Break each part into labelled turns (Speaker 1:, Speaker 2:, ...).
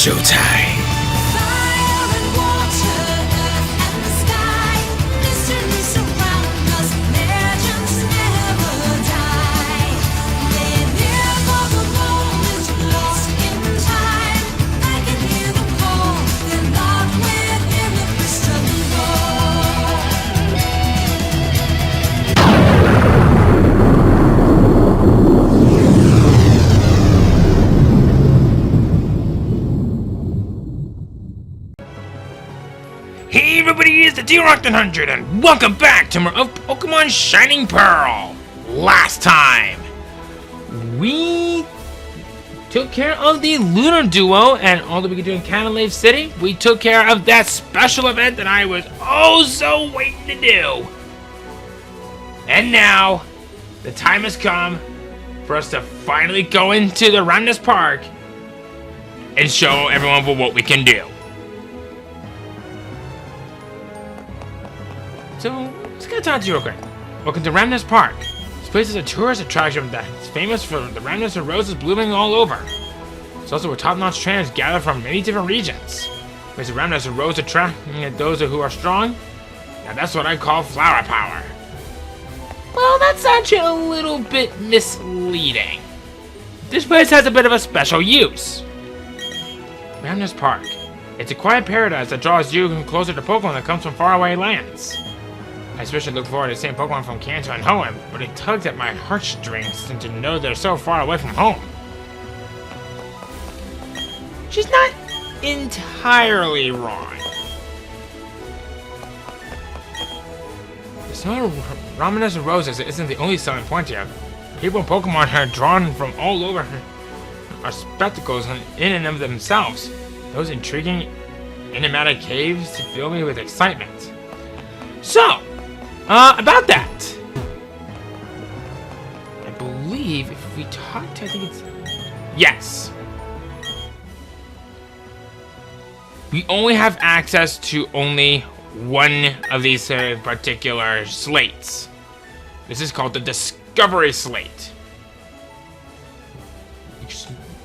Speaker 1: showtime.
Speaker 2: Fire and water, earth and the sky, mystery surround us, legends never die. Live here for the moment, lost in time. I can hear them call, they're locked within the crystal ball.
Speaker 1: Hey everybody, it's the D-Rock100 and welcome back to more of Pokemon Shining Pearl! Last time, we took care of the Lunar Duo and all that we could do in Canalave City. We took care of that special event that I was oh so waiting to do. And now, the time has come for us to finally go into the Ramanas Park and show everyone what we can do. So, let's get talk to you real quick. Welcome to Ramanas Park. This place is a tourist attraction that's famous for the Ramanas roses blooming all over. It's also where top-notch trainers gather from many different regions. Makes the Ramanas rose attracting those who are strong. Now that's what I call flower power. Well, that's actually a little bit misleading. This place has a bit of a special use. Ramanas Park. It's a quiet paradise that draws you closer to Pokemon that comes from faraway lands. I especially look forward to seeing Pokemon from Kanto and Hoenn, but it tugs at my heartstrings to know they're so far away from home. She's not entirely wrong. The smell of Ramanas roses isn't the only selling point here. People and Pokemon are drawn from all over are spectacles in and of themselves. Those intriguing, enigmatic caves fill me with excitement. So, about that. I believe if we talk to, I think it's... Yes. We only have access to only one of these particular slates. This is called the Discovery Slate.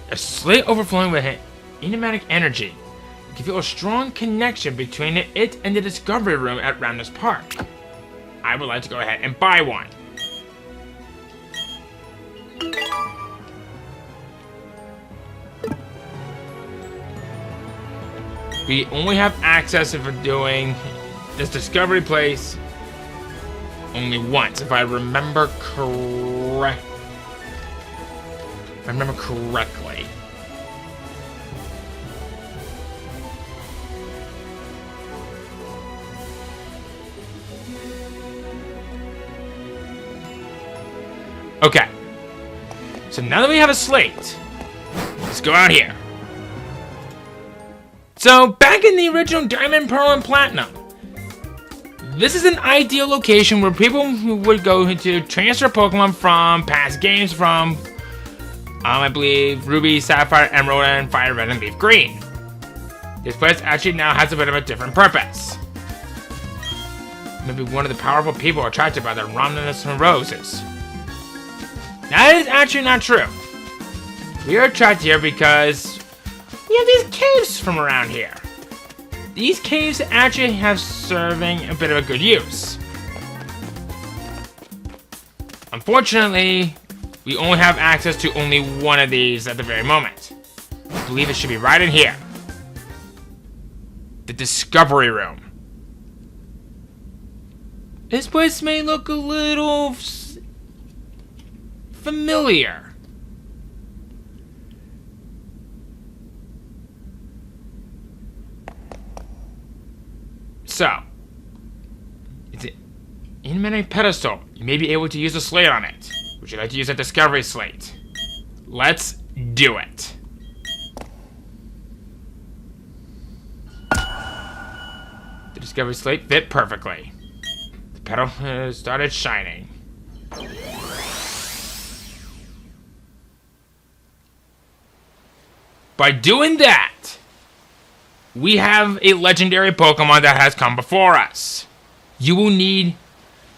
Speaker 1: A slate overflowing with enigmatic energy. You can feel a strong connection between it and the Discovery Room at Ramanas Park. I would like to go ahead and buy one. We only have access if we're doing this Discovery Place only once, if I remember correctly. Okay, so now that we have a slate, let's go out here. So, back in the original Diamond, Pearl, and Platinum, this is an ideal location where people would go to transfer Pokemon from past games from, I believe, Ruby, Sapphire, Emerald, and Fire Red and Leaf Green. This place actually now has a bit of a different purpose. Maybe one of the powerful people attracted by the Ramanas roses. That is actually not true. We are attracted here because we have these caves from around here. These caves actually have serving a bit of a good use. Unfortunately, we only have access to only one of these at the very moment. I believe it should be right in here. The Discovery Room. This place may look a little familiar. So, it's an enigmatic pedestal. You may be able to use a slate on it. Would you like to use a Discovery Slate? Let's do it. The Discovery Slate fit perfectly. The pedal started shining. By doing that, we have a legendary Pokemon that has come before us. You will need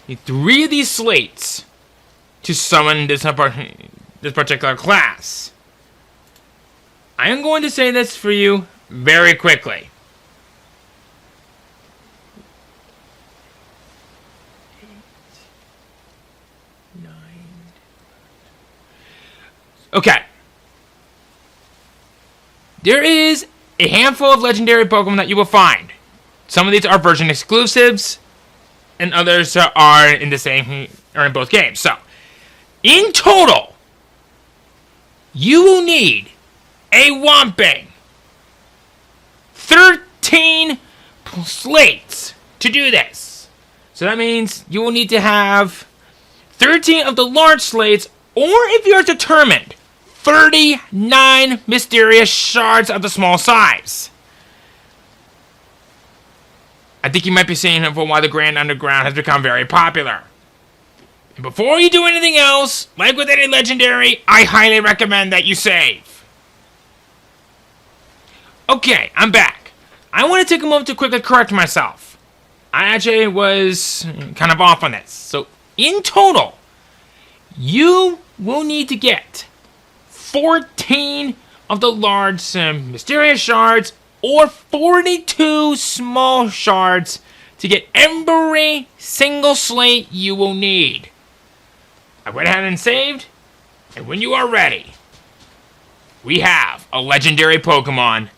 Speaker 1: 3 of these slates to summon this particular class. I am going to say this for you very quickly. Okay. There is a handful of legendary Pokemon that you will find. Some of these are version exclusives, and others are in the same or in both games. So, in total, you will need a whopping 13 slates to do this. So that means you will need to have 13 of the large slates, or if you're determined, 39 mysterious shards of the small size. I think you might be seeing for why the Grand Underground has become very popular. And before you do anything else, like with any legendary, I highly recommend that you save. Okay, I'm back. I want to take a moment to quickly correct myself. I actually was kind of off on this. So, in total, you will need to get 14 of the large mysterious shards or 42 small shards to get every single slate you will need. I went ahead and saved, and when you are ready, we have a legendary Pokemon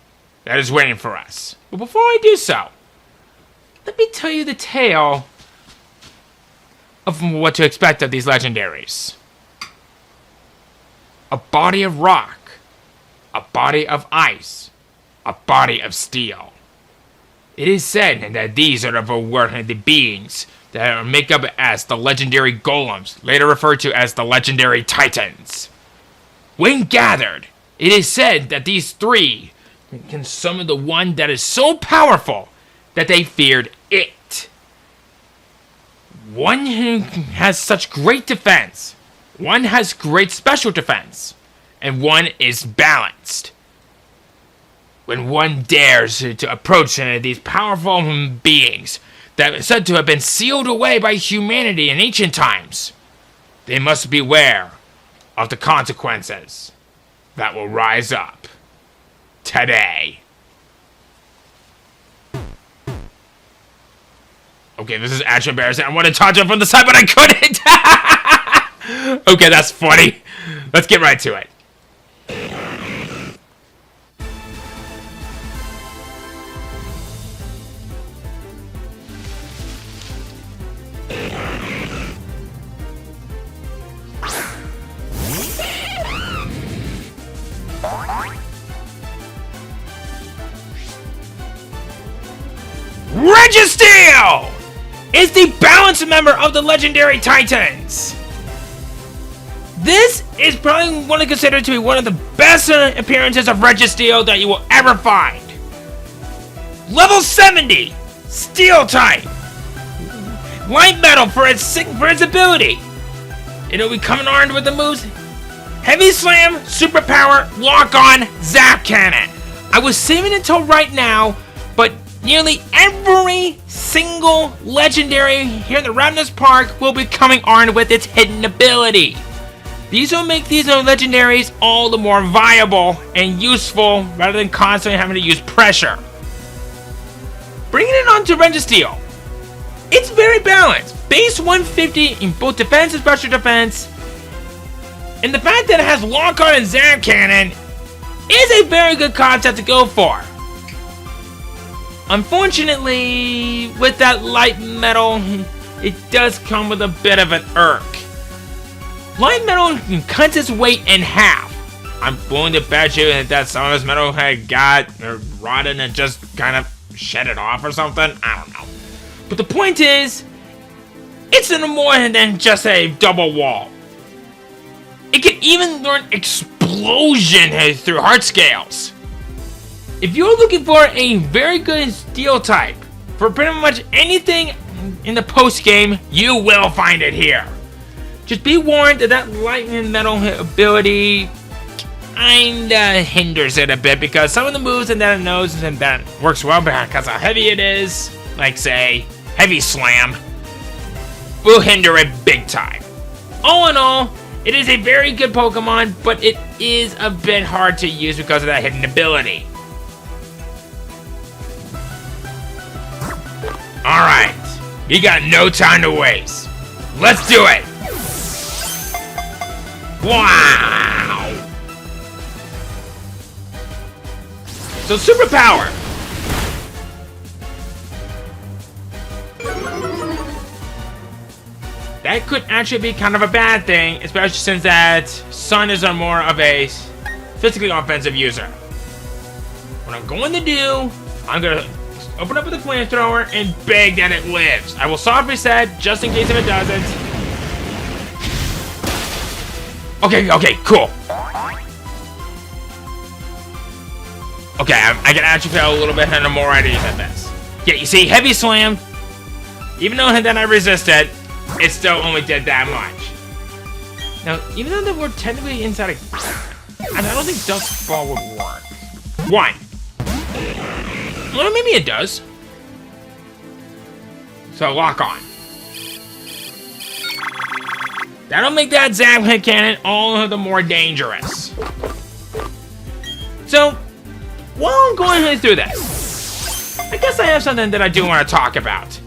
Speaker 1: that is waiting for us. But before I do so, let me tell you the tale of what to expect of these legendaries. A body of rock, a body of ice, a body of steel. It is said that these are the beings that make up as the legendary golems, later referred to as the legendary titans. When gathered, it is said that these three can summon the one that is so powerful that they feared it. One who has such great defense, one has great special defense, and one is balanced. When one dares to approach these powerful beings that are said to have been sealed away by humanity in ancient times, they must beware of the consequences that will rise up today. Okay, this is actually embarrassing. I wanted to touch it from the side, but I couldn't. Okay, that's funny. Let's get right to it. Registeel is the balanced member of the legendary Titans. This is probably one considered to be one of the best appearances of Registeel that you will ever find. Level 70, Steel type, Light Metal for its ability. It'll be coming armed with the moves Heavy Slam, Superpower, Lock On, Zap Cannon. I was saving it until right now, but nearly every single legendary here in the Ramanas Park will be coming armed with its hidden ability. These will make these legendaries all the more viable and useful rather than constantly having to use pressure. Bringing it on to Registeel. It's very balanced. Base 150 in both defense and special defense. And the fact that it has Lock On and Zap Cannon is a very good concept to go for. Unfortunately, with that light metal, it does come with a bit of an irk. Light metal cuts its weight in half. I'm willing to bet you that some of this metal had got rotted and just kind of shed it off or something. I don't know. But the point is, it's no more than just a double wall. It can even learn explosion through heart scales. If you're looking for a very good steel type for pretty much anything in the post game, you will find it here. Just be warned that lightning metal ability kinda hinders it a bit because some of the moves that it knows and that works well because how heavy it is, like say Heavy Slam, will hinder it big time. All in all, it is a very good Pokemon, but it is a bit hard to use because of that hidden ability. Alright, we got no time to waste. Let's do it! Wow! So superpower! That could actually be kind of a bad thing, especially since that Sun is a more of a physically offensive user. What I'm going to do, I'm going to open up with a flamethrower and beg that it lives. I will soft reset just in case if it doesn't. Okay, cool. Okay, I can actually feel a little bit more at ease at this. Yeah, you see, heavy slam. Even though that I resisted, it still only did that much. Now, even though that we're technically inside a... I don't think Dust Ball would work. One. Well, maybe it does. So, lock on. That'll make that Zap Hit Cannon all the more dangerous. So, while I'm going through this, I guess I have something that I do want to talk about.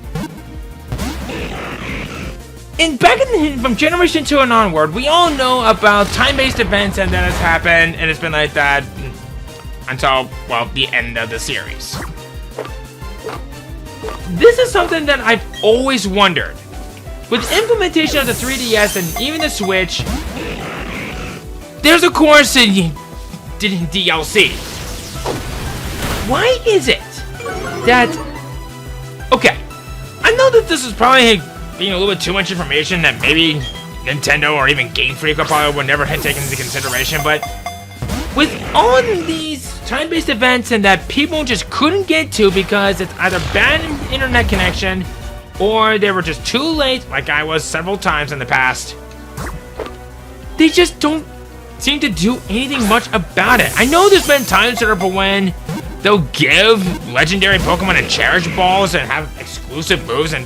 Speaker 1: From Generation 2 and onward, we all know about time-based events and that has happened, and it's been like that until, well, the end of the series. This is something that I've always wondered. With implementation of the 3DS and even the Switch, there's of course a DLC. Why is it that... Okay, I know that this is probably being a little bit too much information that maybe Nintendo or even Game Freak probably would never have taken into consideration, but with all of these time-based events and that people just couldn't get to because it's either bad internet connection or they were just too late, like I was several times in the past, they just don't seem to do anything much about it. I know there's been times that are when they'll give legendary Pokemon and Cherish Balls and have exclusive moves and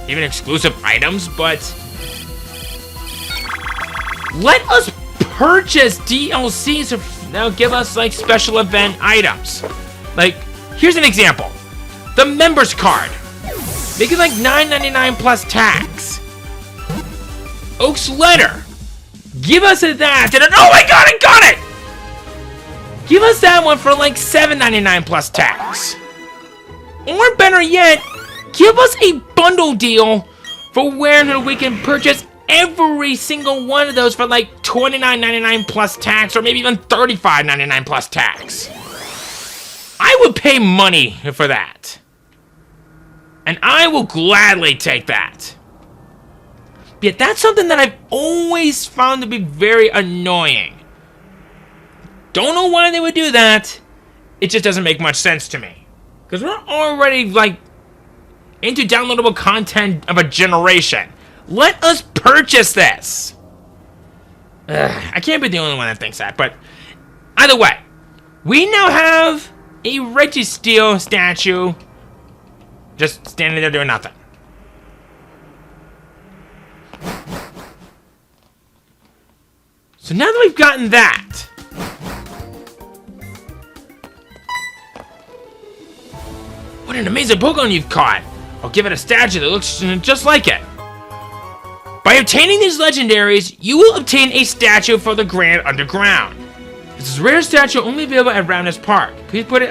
Speaker 1: even exclusive items, but let us purchase DLCs that'll give us like special event items. Like, here's an example. The members card. Make it like $9.99 plus tax. Oak's letter. Give us that. And oh my god, I got it! Give us that one for like $7.99 plus tax. Or better yet, give us a bundle deal for where we can purchase every single one of those for like $29.99 plus tax, or maybe even $35.99 plus tax. I would pay money for that. And I will gladly take that. Yet that's something that I've always found to be very annoying. Don't know why they would do that. It just doesn't make much sense to me. Because we're already, like, into downloadable content of a generation. Let us purchase this. I can't be the only one that thinks that, but either way, we now have a Reggie Steel statue just standing there doing nothing. So now that we've gotten that, what an amazing Pokemon you've caught! I'll give it a statue that looks just like it. By obtaining these legendaries, you will obtain a statue for the Grand Underground. This is a rare statue only available at Ramanas Park. Please put it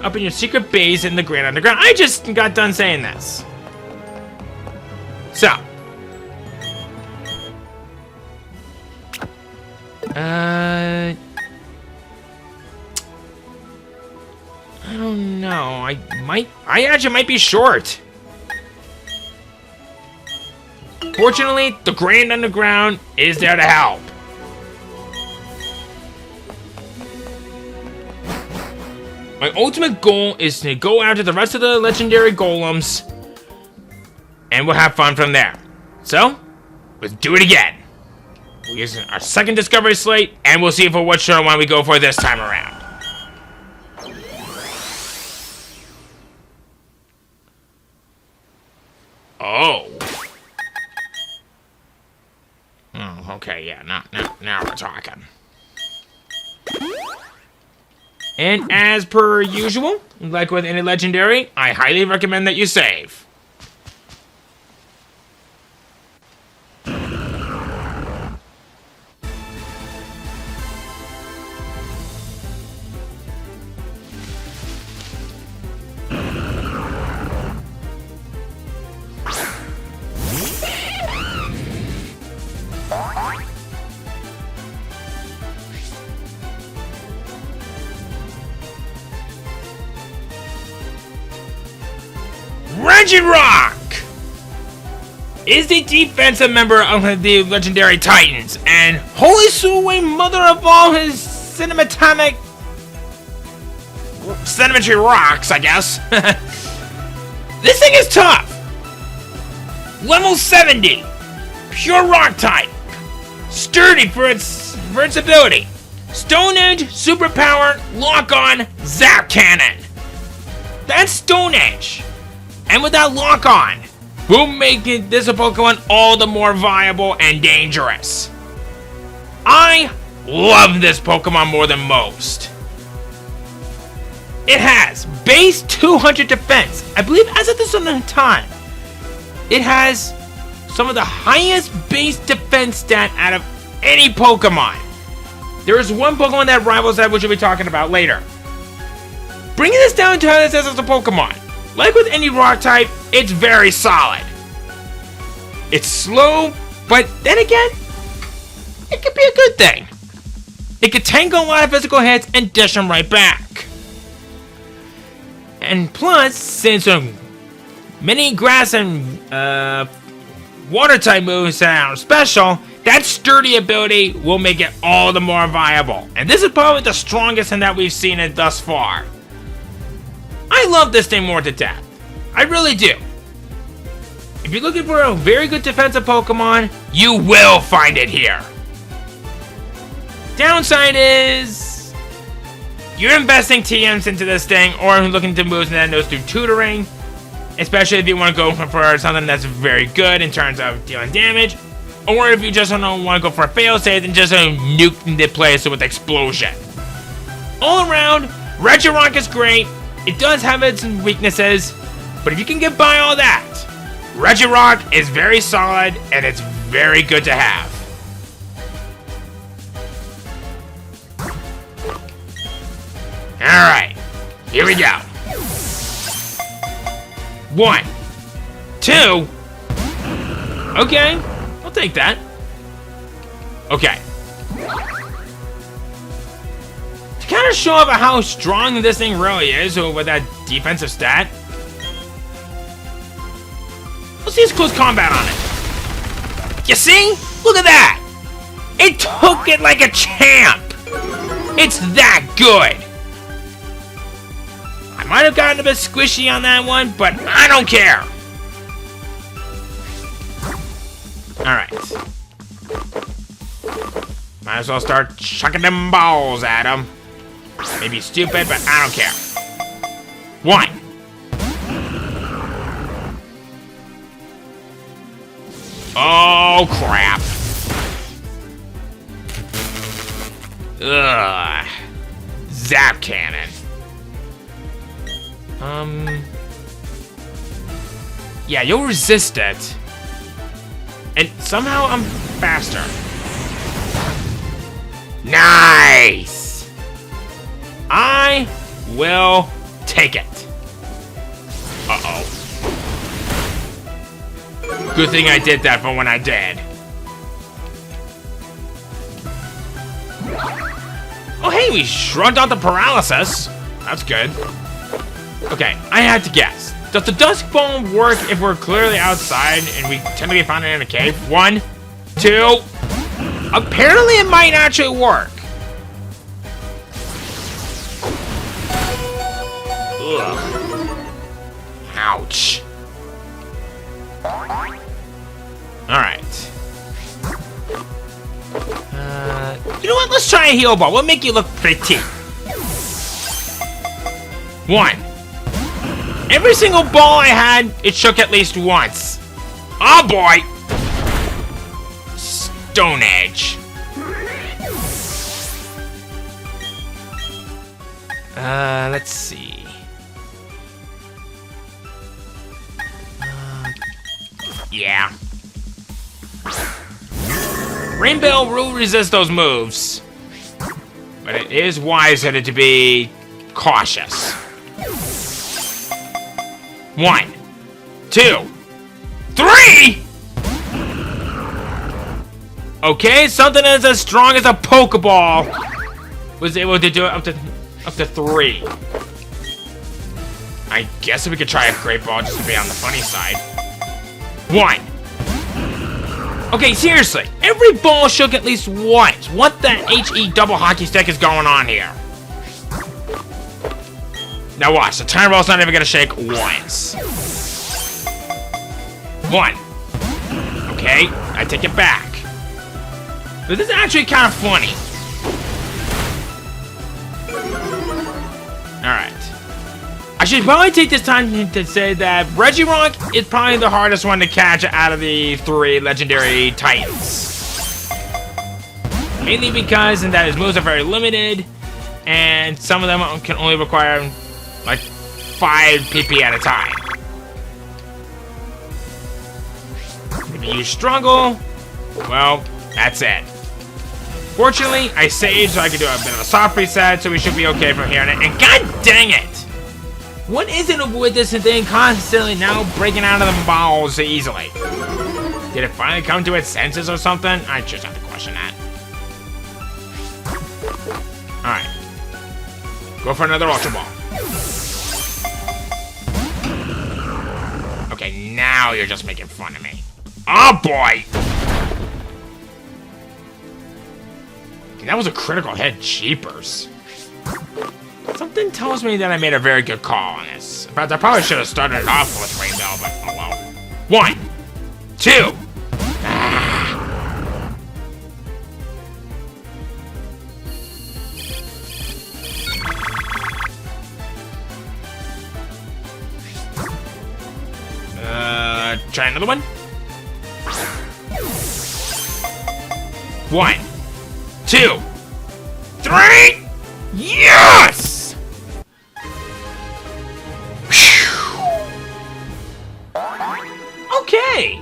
Speaker 1: up in your secret base in the Grand Underground. I just got done saying this. So. I don't know. I actually might be short. Fortunately, the Grand Underground is there to help. My ultimate goal is to go after the rest of the legendary golems, and we'll have fun from there. So, let's do it again. We'll use our second discovery slate, and we'll see for which one we go for this time around. Oh. Oh, okay, yeah, now we're talking. And as per usual, like with any legendary, I highly recommend that you save. Regirock is the defensive member of the legendary Titans, and holy Suway, mother of all his sedimentary rocks, I guess. This thing is tough. Level 70, pure rock type, sturdy for its ability. Stone Edge, superpower, lock on, zap cannon. That's Stone Edge, and with that lock on, we'll make this Pokemon all the more viable and dangerous. I love this Pokemon more than most. It has base 200 defense. I believe as of this time, it has some of the highest base defense stat out of any Pokemon. There is one Pokemon that rivals that, which we'll be talking about later. Bringing this down to how this is as a Pokemon. Like with any rock type, it's very solid. It's slow, but then again, it could be a good thing. It could tank a lot of physical hits and dish them right back. And plus, since many grass and water type moves are special, that sturdy ability will make it all the more viable. And this is probably the strongest in that we've seen it thus far. I love this thing more to death. I really do. If you're looking for a very good defensive Pokemon, you will find it here. Downside is you're investing TMs into this thing, or looking to moves and those through tutoring, especially if you want to go for something that's very good in terms of dealing damage, or if you just don't want to go for a failsafe and just nuke the place with explosion. All around, Regirock is great. It does have its weaknesses, but if you can get by all that, Regirock is very solid and it's very good to have. Alright, here we go. 1, 2. Okay, I'll take that. Okay. To kind of show off how strong this thing really is with that defensive stat, let's use close combat on it. You see? Look at that! It took it like a champ! It's that good! I might have gotten a bit squishy on that one, but I don't care! Alright. Might as well start chucking them balls at him. Maybe stupid, but I don't care. 1. Oh, crap. Ugh. Zap cannon. Yeah, you'll resist it. And somehow I'm faster. Nice! I will take it. Uh-oh. Good thing I did that for when I did. Oh, hey, we shrugged out the paralysis. That's good. Okay, I had to guess. Does the Dusk Bomb work if we're clearly outside and we tend to be found in a cave? 1, 2. Apparently it might actually work. Ugh. Ouch. Alright. You know what? Let's try a heal ball. We'll make you look pretty. 1. Every single ball I had, it shook at least once. Oh boy! Stone Edge. Let's see. Yeah. Rainbow will resist those moves, but it is wiser to be cautious. 1, 2, 3! Okay, something that's as strong as a Pokeball was able to do it up to 3. I guess we could try a Great Ball just to be on the funny side. 1. Okay, seriously, every ball shook at least once. What the HE double hockey stick is going on here? Now watch, the tiny ball's not even gonna shake once. 1. Okay, I take it back. But this is actually kind of funny. Alright. I should probably take this time to say that Regirock is probably the hardest one to catch out of the 3 legendary Titans. Mainly because that his moves are very limited, and some of them can only require like 5 PP at a time. If you struggle, well, that's it. Fortunately, I saved so I can do a bit of a soft reset, so we should be okay from here. And god dang it! What is it with this thing constantly now breaking out of the balls so easily? Did it finally come to its senses or something? I just have to question that. Alright. Go for another Ultra Ball. Okay, now you're just making fun of me. Oh boy! Okay, that was a critical hit, jeepers. Something tells me that I made a very good call on this. In fact, I probably should have started it off with Rainbow, but oh well. 1, 2. Try another one. 1, 2, 3. Yes! Okay.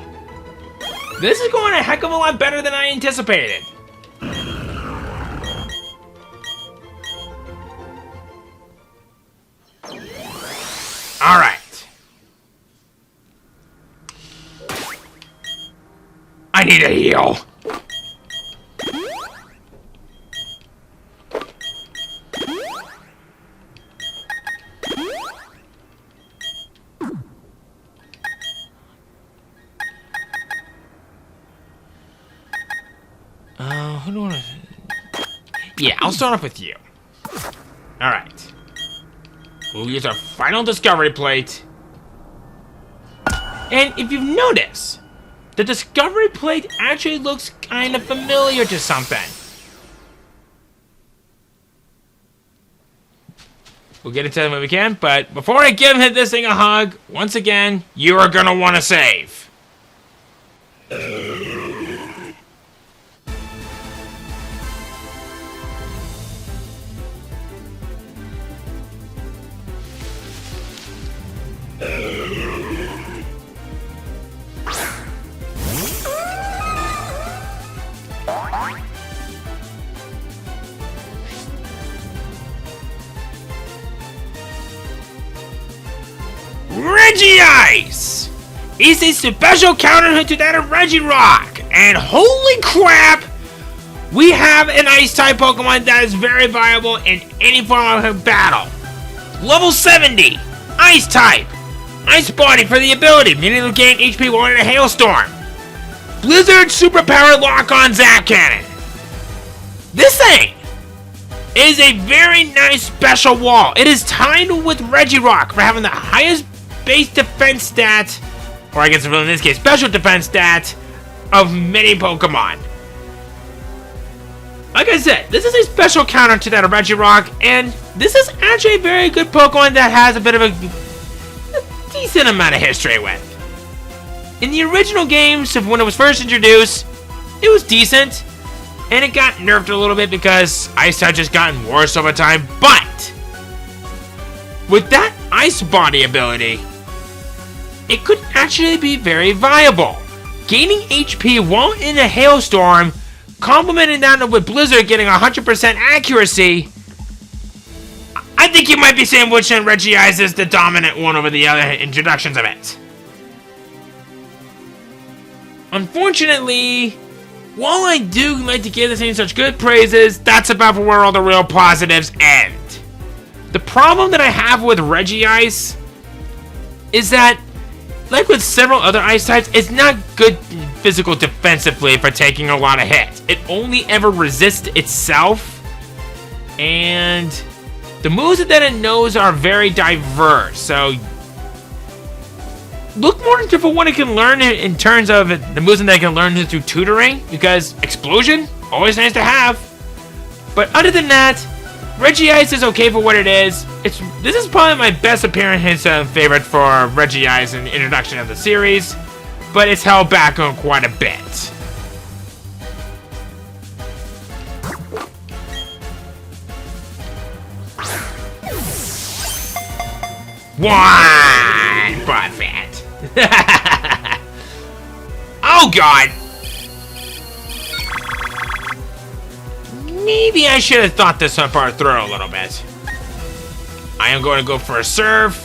Speaker 1: This is going a heck of a lot better than I anticipated. All right. I need a heal. Who do I want to... Yeah, I'll start off with you. Alright. We'll use our final discovery plate. And if you've noticed, the discovery plate actually looks kind of familiar to something. We'll get into them when we can, but before I give this thing a hug, once again, you are gonna want to save. Regice is a special counter to that of Regirock, and holy crap, we have an Ice-type Pokemon that is very viable in any form of battle. Level 70, Ice-type, Ice Body for the ability, meaning it'll gain HP while in a hailstorm. Blizzard Superpower Lock-on Zap Cannon. This thing is a very nice special wall. It is tied with Regirock for having the highest base defense stat, or I guess in this case, special defense stat, of many Pokemon. Like I said, this is a special counter to that of Regirock, and this is actually a very good Pokemon that has a bit of a decent amount of history with. In the original games, when it was first introduced, it was decent, and it got nerfed a little bit because Ice Type just gotten worse over time, but with that Ice Body ability, it could actually be very viable. Gaining HP while in a hailstorm, complementing that with Blizzard getting 100% accuracy, I think you might be saying Woodshine Regice is the dominant one over the other introductions of it. Unfortunately, while I do like to give this thing such good praises, that's about where all the real positives end. The problem that I have with Regice is that, like with several other ice types, it's not good physical defensively for taking a lot of hits. It only ever resists itself, and the moves that it knows are very diverse, so look more into what it can learn in terms of the moves that it can learn through tutoring, because Explosion, always nice to have. But other than that, Regice is okay for what it is. This is probably my best appearance favorite for Regice in the introduction of the series, but it's held back on quite a bit. One profit. Oh God. Maybe I should have thought this part through a little bit. I am going to go for a serve.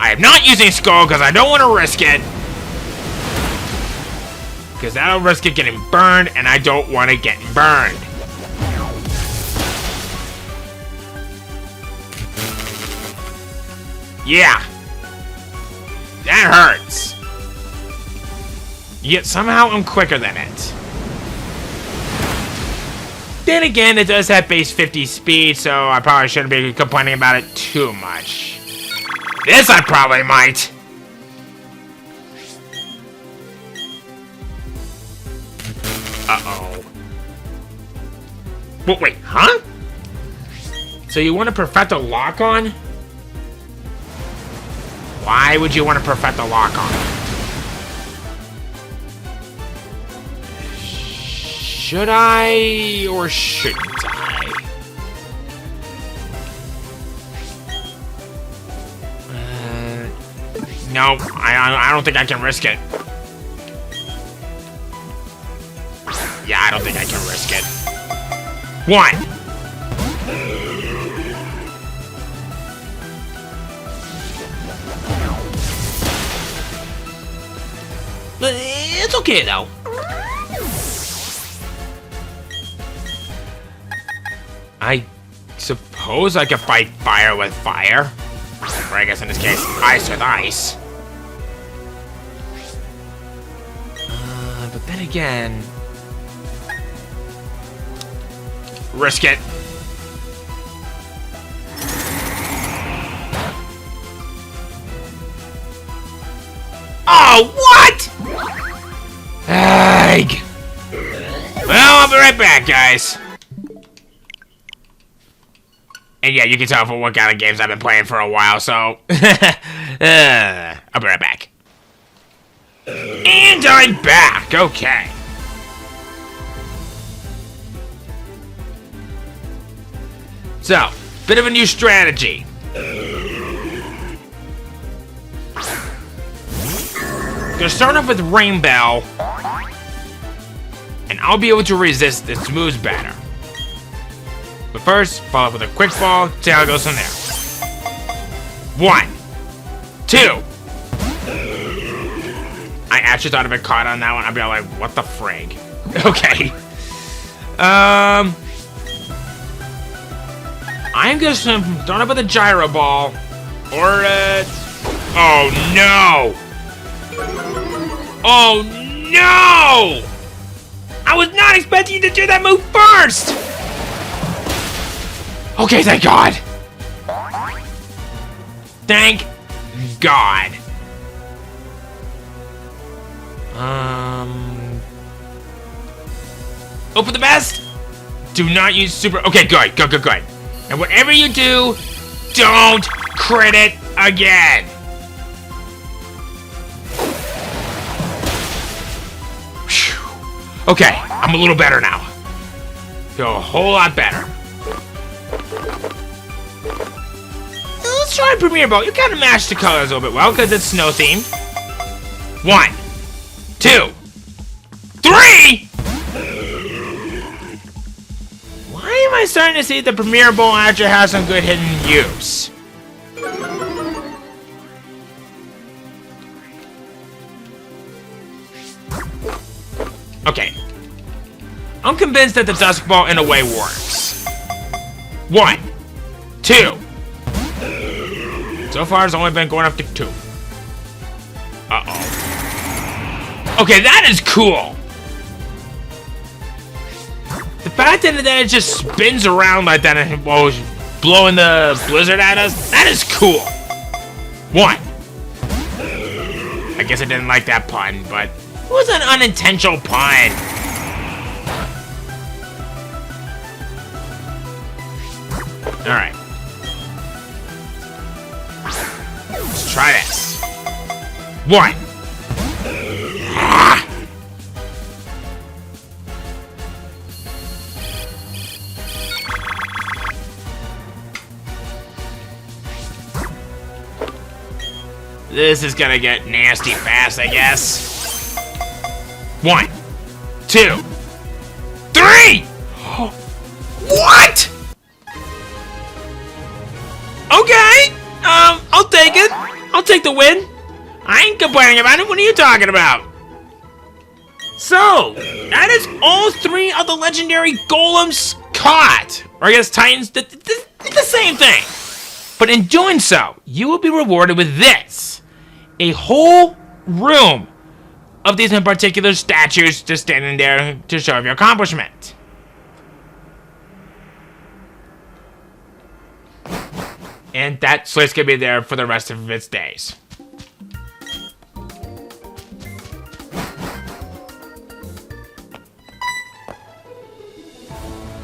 Speaker 1: I am not using Skull because I don't want to risk it. Because that'll risk it getting burned, and I don't want to get burned. Yeah. That hurts. Yet somehow I'm quicker than it. Then again, it does have base 50 speed, so I probably shouldn't be complaining about it too much. This I probably might. Uh-oh. Wait, huh? So you want to perfect a lock-on? Why would you want to perfect a lock-on? Should I, or shouldn't I? No, I don't think I can risk it. Yeah, I don't think I can risk it. One. It's okay though. I suppose I could fight fire with fire. Or I guess in this case, ice with ice. But then again... risk it. Oh, what? Egg. Well, I'll be right back, guys. And yeah, you can tell from what kind of games I've been playing for a while, so... I'll be right back. And I'm back! Okay. So, bit of a new strategy. Gonna start off with Rainbow. And I'll be able to resist its moves better. But first, follow up with a quick ball, see how it goes from there. 1, 2. I actually thought if it caught on that one, I'd be like, what the frig? Okay. I'm gonna start up with a gyro ball. Or oh no! Oh no! I was not expecting you to do that move first! Okay, thank God. Thank God. Hope for the best. Do not use super. Okay, good. And whatever you do, don't crit it again. Whew. Okay, I'm a little better now. Feel a whole lot better. Let's try Premier Ball. You gotta match the colors a little bit well, because it's snow themed. 1, 2, 3! Why am I starting to see the Premier Ball actually has some good hidden use? Okay. I'm convinced that the Dusk Ball in a way works. 1, 2. So far, it's only been going up to 2. Okay, that is cool. The fact that it just spins around like that and while it's blowing the blizzard at us, that is cool. 1. I guess I didn't like that pun, but it was an unintentional pun. Alright. Let's try this. 1. This is gonna get nasty fast, I guess. 1, 2, 3! What? Okay, I'll take it. I'll take the win. I ain't complaining about it. What are you talking about? So, that is all 3 of the legendary golems caught. Or I guess titans, the same thing. But in doing so, you will be rewarded with this. A whole room of these in particular statues just standing there to show your accomplishment. And that slate's gonna be there for the rest of its days.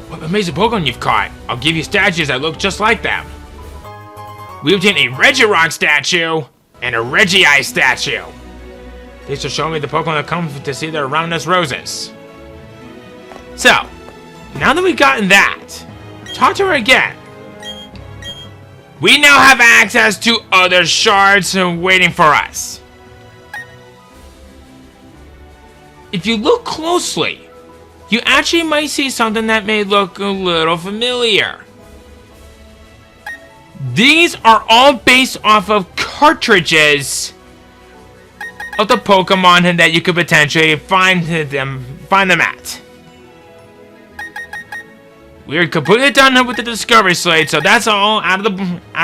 Speaker 1: What amazing Pokemon you've caught. I'll give you statues that look just like them. We obtained a Regirock statue and a REGI statue. These will show me the Pokemon that come to see their Ramanas roses. So, now that we've gotten that, talk to her again. We now have access to other shards waiting for us. If you look closely, you actually might see something that may look a little familiar. These are all based off of cartridges of the Pokemon that you could potentially find them at. We're completely done with the Discovery Slate, so that's all out of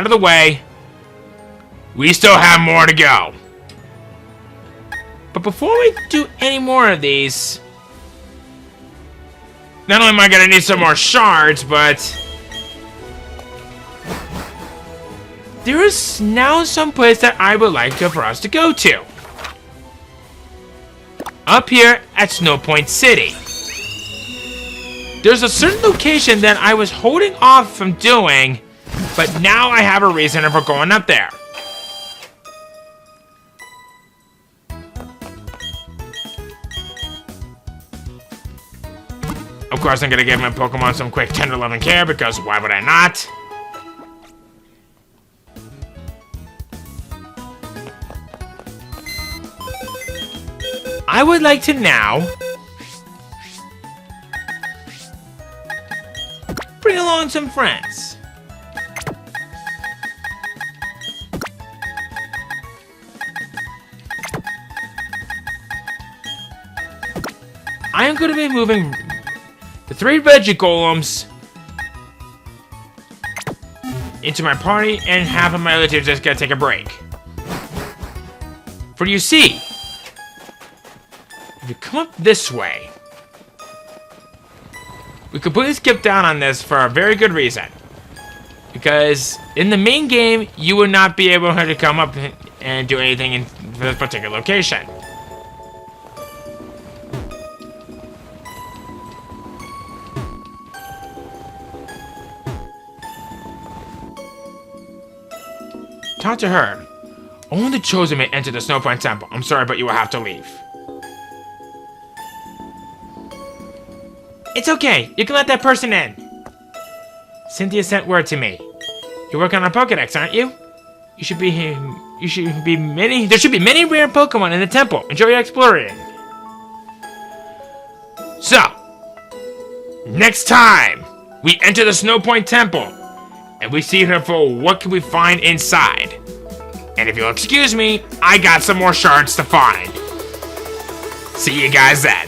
Speaker 1: the way. We still have more to go. But before we do any more of these, not only am I gonna need some more shards, but there is now some place that I would like for us to go to. Up here at Snow Point City. There's a certain location that I was holding off from doing, but now I have a reason for going up there. Of course, I'm gonna give my Pokemon some quick tender love and care, because why would I not? I would like to now bring along some friends. I am going to be moving the 3 Regi Golems into my party, and half of my relatives just gotta take a break. For you see, if you come up this way, we completely skipped down on this for a very good reason. Because in the main game, you would not be able to come up and do anything in this particular location. Talk to her. Only the chosen may enter the Snow Point Temple. I'm sorry, but you will have to leave. It's okay. You can let that person in. Cynthia sent word to me. You're working on a Pokédex, aren't you? There should be many rare Pokemon in the temple. Enjoy your exploring. So, next time we enter the Snow Point Temple and we see her for what can we find inside. And if you'll excuse me, I got some more shards to find. See you guys then.